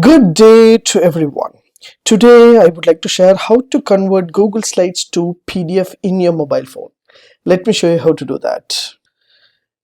Good day to everyone. Today I would like to share how to convert Google Slides to PDF in your mobile phone. Let me show you how to do that.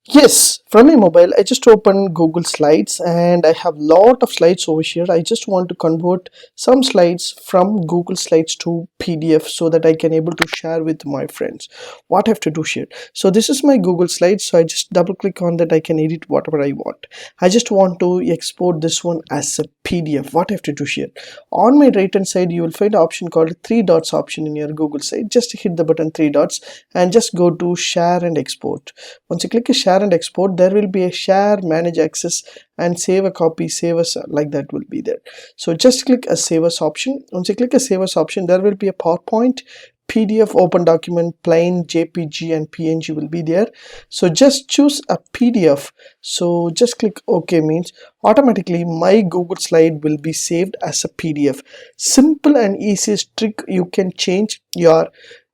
Yes, from my mobile, I just opened Google Slides and I have lot of slides over here. I just want to convert some slides from Google Slides to PDF so that I can able to share with my friends. What I have to do here? So this is my Google Slides. So I just double click on that. I can edit whatever I want. I just want to export this one as a PDF. What I have to do here? On my right hand side, you will find an option called three dots option in your Google site. Just hit the button three dots and just go to share and export. Once you click a share and export, there will be a share, manage access, and save a copy, save as, like that will be there. So just click a save as option. Once you click a save as option, there will be a PowerPoint, PDF, open document, plain, JPG, and PNG will be there. So just choose a PDF. So just click OK, means automatically my Google slide will be saved as a PDF. Simple and easiest trick. You can change your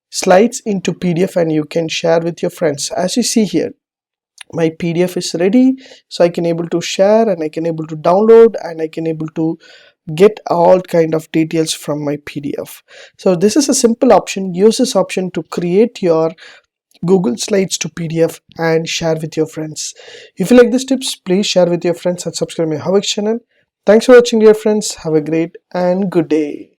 slides into PDF and you can share with your friends. As you see here, my PDF is ready, so I can able to share and I can able to download and I can able to get all kind of details from my PDF. So this is a simple option. Use this option to create your Google Slides to PDF and share with your friends. If you like these tips, please share with your friends and subscribe my HowXT channel. Thanks for watching, dear friends. Have a great and good day.